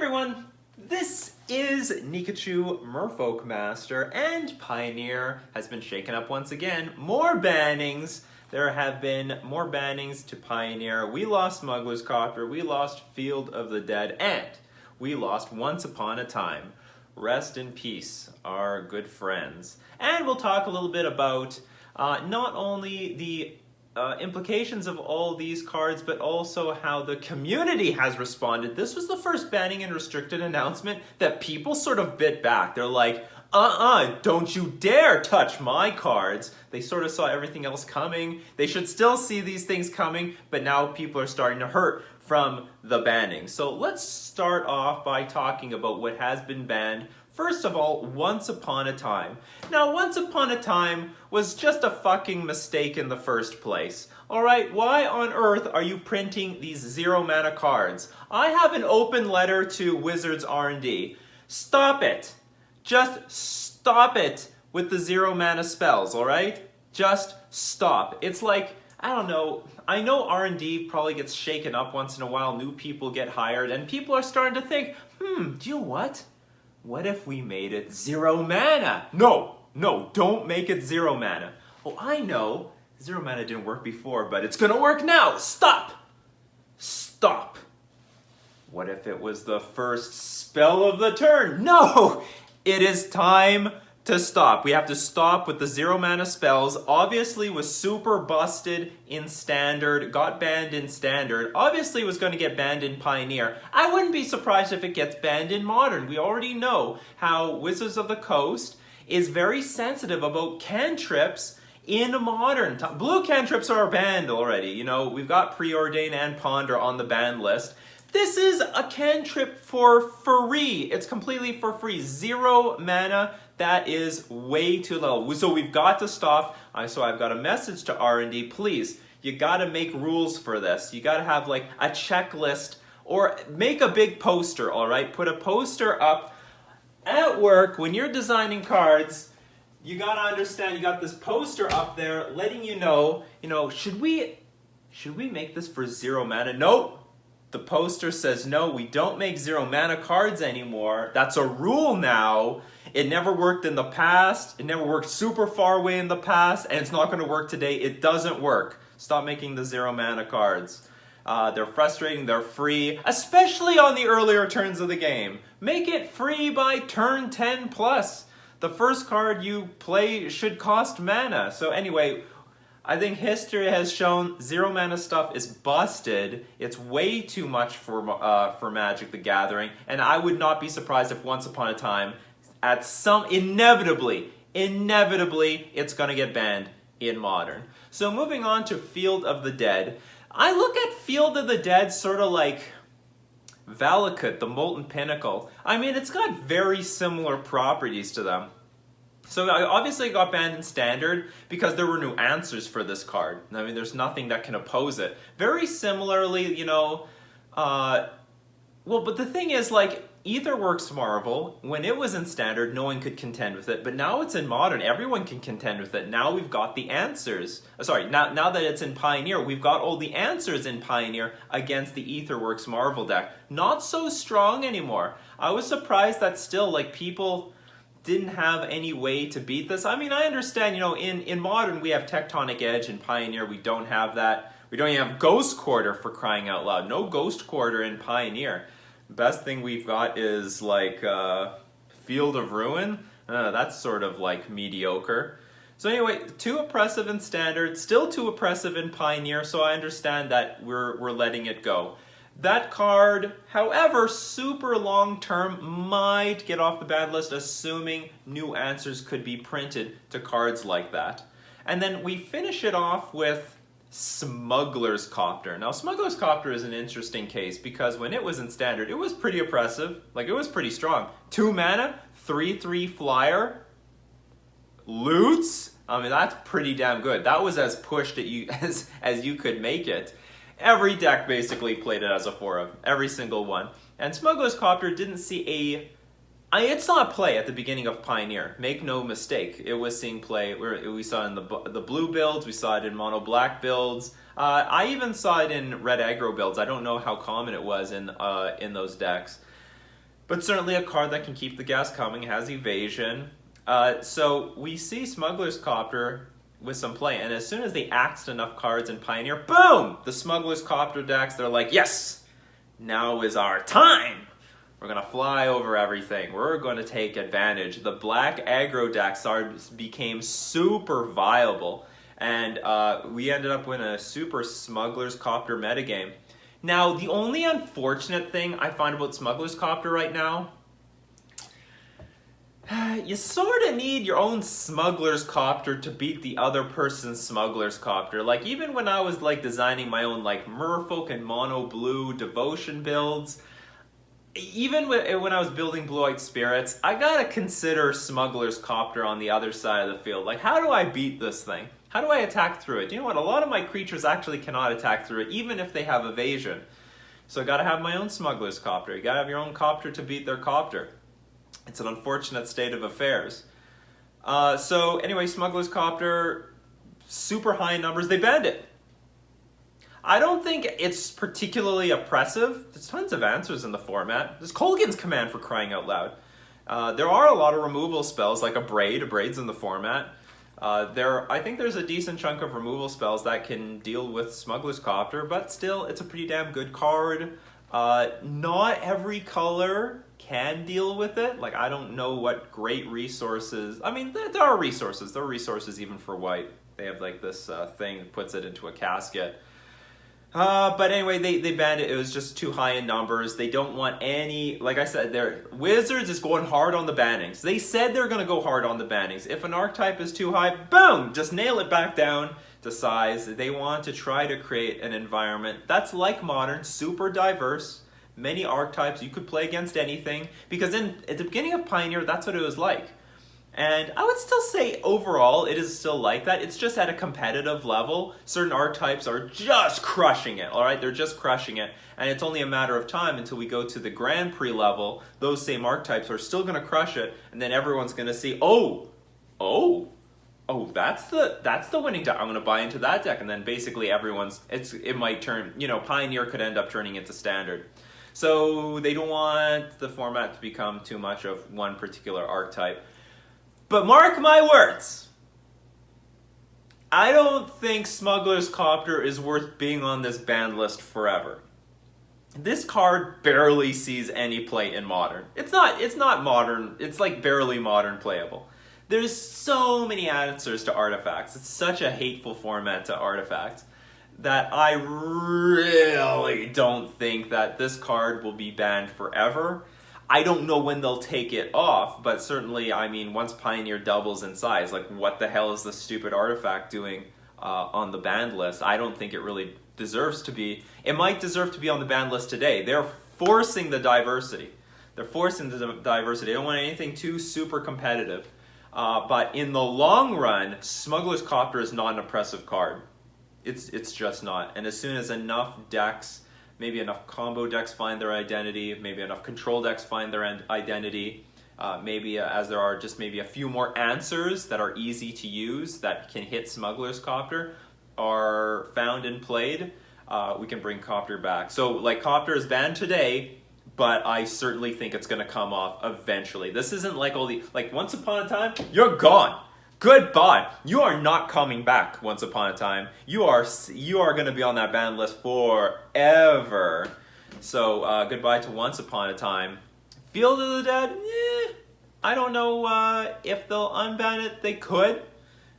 everyone, this is Nikachu, Merfolk Master, and Pioneer has been shaken up once again. More bannings. There have been more bannings to Pioneer. We lost Smugglers Copter, we lost Field of the Dead, and we lost Once Upon a Time. Rest in peace, our good friends. And we'll talk a little bit about not only the implications of all these cards, but also how the community has responded. This was the first banning and restricted announcement that people sort of bit back. They're like, don't you dare touch my cards. They sort of saw everything else coming. They should still see these things coming, but now people are starting to hurt from the banning. So let's start off by talking about what has been banned. First of all, Once Upon a Time. Now, Once Upon a Time was just a fucking mistake in the first place. Alright, why on earth are you printing these 0 mana cards? I have an open letter to Wizards R&D. Stop it! Just stop it with the 0 mana spells, alright? Just stop. It's like, I don't know, I know R&D probably gets shaken up once in a while, new people get hired, and people are starting to think, do you know what? What if we made it 0 mana? No, don't make it 0 mana. Oh, I know, 0 mana didn't work before, but it's gonna work now. Stop! Stop. What if it was the first spell of the turn? No! It is time to stop. We have to stop with the 0 mana spells. Obviously was super busted in Standard, got banned in Standard. Obviously was going to get banned in Pioneer. I wouldn't be surprised if it gets banned in Modern. We already know how Wizards of the Coast is very sensitive about cantrips in Modern. Blue cantrips are banned already. You know, we've got Preordain and Ponder on the ban list. This is a cantrip for free. It's completely for free. 0 mana. That is way too low. So we've got to stop. So I've got a message to R&D. Please, you got to make rules for this. You got to have like a checklist or make a big poster, all right? Put a poster up at work when you're designing cards. You got to understand, you got this poster up there letting you know, should we make this for 0 mana? Nope. The poster says, no, we don't make 0 mana cards anymore. That's a rule now. It never worked in the past. It never worked super far away in the past, and it's not going to work today. It doesn't work. Stop making the 0 mana cards. They're frustrating. They're free, especially on the earlier turns of the game. Make it free by turn 10 plus. The first card you play should cost mana. So anyway, I think history has shown 0 mana stuff is busted. It's way too much for Magic the Gathering, and I would not be surprised if Once Upon a Time, at some inevitably, it's gonna get banned in Modern. So moving on to Field of the Dead, I look at Field of the Dead sort of like Valakut, the Molten Pinnacle. I mean, it's got very similar properties to them. So obviously it got banned in Standard because there were new answers for this card. I mean, there's nothing that can oppose it. Very similarly, but the thing is, like, Aetherworks Marvel, when it was in Standard, no one could contend with it. But now it's in Modern, everyone can contend with it. Now we've got the answers. Now that it's in Pioneer, we've got all the answers in Pioneer against the Aetherworks Marvel deck. Not so strong anymore. I was surprised that still, like, people didn't have any way to beat this. I mean, I understand, in Modern we have Tectonic Edge. In Pioneer we don't have that. We don't even have Ghost Quarter, for crying out loud. No Ghost Quarter in Pioneer. Best thing we've got is like Field of Ruin. That's sort of like mediocre. So anyway, too oppressive in Standard, still too oppressive in Pioneer, so I understand that we're letting it go. That card, however, super long term, might get off the ban list, assuming new answers could be printed to cards like that. And then we finish it off with Smugglers Copter. Now, Smugglers Copter is an interesting case because when it was in Standard, it was pretty oppressive. Like, it was pretty strong. 2 mana, 3/3 flyer, loots. I mean, that's pretty damn good. That was as pushed at you as you could make it. Every deck basically played it as a 4-of, every single one. And Smugglers Copter didn't see it saw play at the beginning of Pioneer. Make no mistake, it was seeing play. We saw it in the blue builds, we saw it in mono black builds. I even saw it in red aggro builds. I don't know how common it was in those decks. but certainly a card that can keep the gas coming, has evasion. So we see Smugglers Copter with some play, and as soon as they axed enough cards in Pioneer, boom! The Smugglers Copter decks, they're like, yes! Now is our time! We're going to fly over everything. We're going to take advantage. The black aggro decks became super viable, and we ended up with a super Smugglers Copter metagame. Now, the only unfortunate thing I find about Smugglers Copter right now, you sort of need your own Smugglers Copter to beat the other person's Smugglers Copter. Like, even when I was like designing my own like Merfolk and Mono Blue Devotion builds, even when I was building Blue-White Spirits, I gotta consider Smugglers Copter on the other side of the field. Like, how do I beat this thing? How do I attack through it? You know what? A lot of my creatures actually cannot attack through it, even if they have evasion. So I gotta have my own Smugglers Copter. You gotta have your own Copter to beat their Copter. It's an unfortunate state of affairs. So anyway, Smugglers Copter, super high numbers. They banned it. I don't think it's particularly oppressive. There's tons of answers in the format. There's Colgan's Command, for crying out loud. There are a lot of removal spells, like a Braid. A Braid's in the format. I think there's a decent chunk of removal spells that can deal with Smuggler's Copter, but still, it's a pretty damn good card. Not every color can deal with it. Like, I don't know what great resources... I mean, there are resources. There are resources even for white. They have, like, this thing that puts it into a casket. But anyway, they banned it. It was just too high in numbers. They don't want any... Like I said, Wizards is going hard on the bannings. They said they're going to go hard on the bannings. If an archetype is too high, boom! Just nail it back down to size. They want to try to create an environment that's like Modern, super diverse. Many archetypes. You could play against anything. Because at the beginning of Pioneer, that's what it was like. And I would still say overall it is still like that. It's just at a competitive level. Certain archetypes are just crushing it, all right? They're just crushing it. And it's only a matter of time until we go to the Grand Prix level. Those same archetypes are still going to crush it. And then everyone's going to see, oh, that's the winning deck. I'm going to buy into that deck. And then basically it might turn, Pioneer could end up turning into Standard. So they don't want the format to become too much of one particular archetype. But mark my words, I don't think Smuggler's Copter is worth being on this ban list forever. This card barely sees any play in Modern. It's not Modern, it's like barely Modern playable. There's so many answers to artifacts. It's such a hateful format to artifacts that I really don't think that this card will be banned forever. I don't know when they'll take it off, but certainly, I mean, once Pioneer doubles in size, like, what the hell is this stupid artifact doing on the banned list? I don't think it really deserves to be. It might deserve to be on the banned list today. They're forcing the diversity. They don't want anything too super competitive. But in the long run, Smuggler's Copter is not an oppressive card. It's just not. And as soon as enough decks... Maybe enough combo decks find their identity, maybe enough control decks find their identity, as there are just maybe a few more answers that are easy to use that can hit Smuggler's Copter are found and played, we can bring Copter back. So, like, Copter is banned today, but I certainly think it's going to come off eventually. This isn't like Once Upon a Time, you're gone. Goodbye. You are not coming back. Once Upon a Time, you are going to be on that ban list forever. So goodbye to Once Upon a Time. Field of the Dead. I don't know if they'll unban it. They could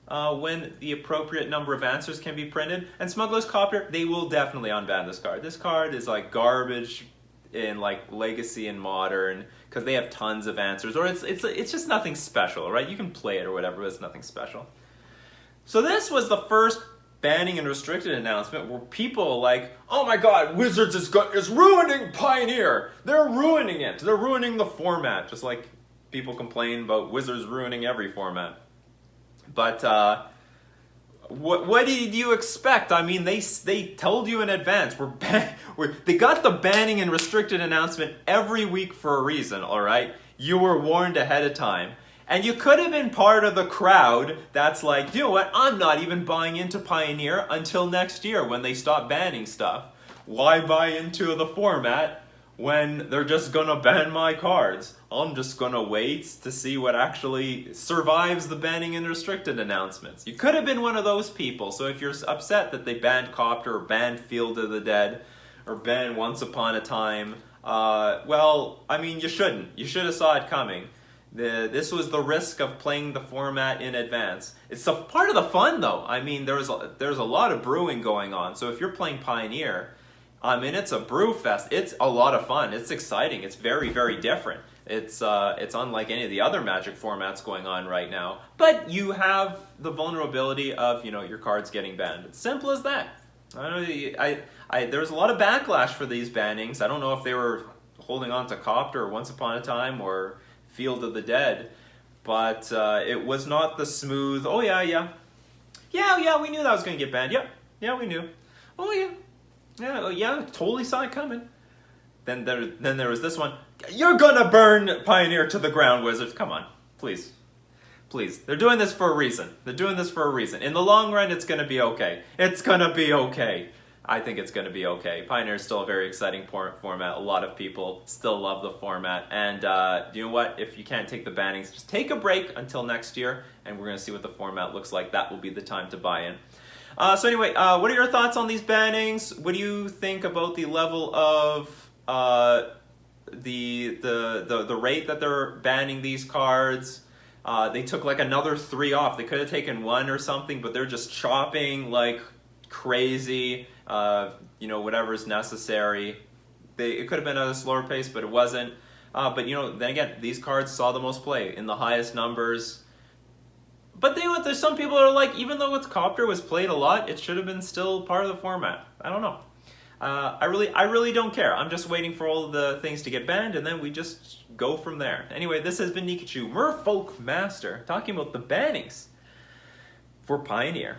when the appropriate number of answers can be printed. And Smuggler's Copter, they will definitely unban this card. This card is like garbage in like Legacy and Modern, because they have tons of answers, or it's just nothing special, right? You can play it or whatever, but it's nothing special. So this was the first banning and restricted announcement where people like, oh my god, Wizards is ruining Pioneer! They're ruining it! They're ruining the format, just like people complain about Wizards ruining every format. But what did you expect? I mean, they told you in advance. They got the banning and restricted announcement every week for a reason, all right? You were warned ahead of time. And you could have been part of the crowd that's like, you know what, I'm not even buying into Pioneer until next year when they stop banning stuff. Why buy into the format when they're just gonna ban my cards. I'm just gonna wait to see what actually survives the banning and restricted announcements. You could have been one of those people, so if you're upset that they banned Copter or banned Field of the Dead or banned Once Upon a Time, well, I mean, you shouldn't. You should have saw it coming. This was the risk of playing the format in advance. It's a part of the fun, though. I mean, there's a lot of brewing going on, so if you're playing Pioneer, I mean, it's a brew fest. It's a lot of fun. It's exciting. It's very, very different. It's unlike any of the other Magic formats going on right now. But you have the vulnerability of, you know, your cards getting banned. It's simple as that. I don't know. There was a lot of backlash for these bannings. I don't know if they were holding on to Copter or Once Upon a Time or Field of the Dead, but it was not the smooth. Oh yeah, we knew that was going to get banned. Yeah, we knew. Oh yeah. Yeah, totally saw it coming. Then there was this one. You're gonna burn Pioneer to the ground, Wizards. Come on, please. They're doing this for a reason. In the long run, it's gonna be okay. It's gonna be okay. I think it's gonna be okay. Pioneer is still a very exciting format. A lot of people still love the format. And you know what? If you can't take the bannings, just take a break until next year, and we're gonna see what the format looks like. That will be the time to buy in. So anyway, what are your thoughts on these bannings? What do you think about the level of the rate that they're banning these cards? They took like another 3 off. They could have taken 1 or something, but they're just chopping like crazy. You know, whatever's necessary. It could have been at a slower pace, but it wasn't. But you know, then again, these cards saw the most play in the highest numbers. But you know what? There's some people that are like, even though its Copter was played a lot, it should have been still part of the format. I don't know. I really don't care. I'm just waiting for all of the things to get banned, and then we just go from there. Anyway, this has been Nikachu, Merfolk Master, talking about the bannings for Pioneer.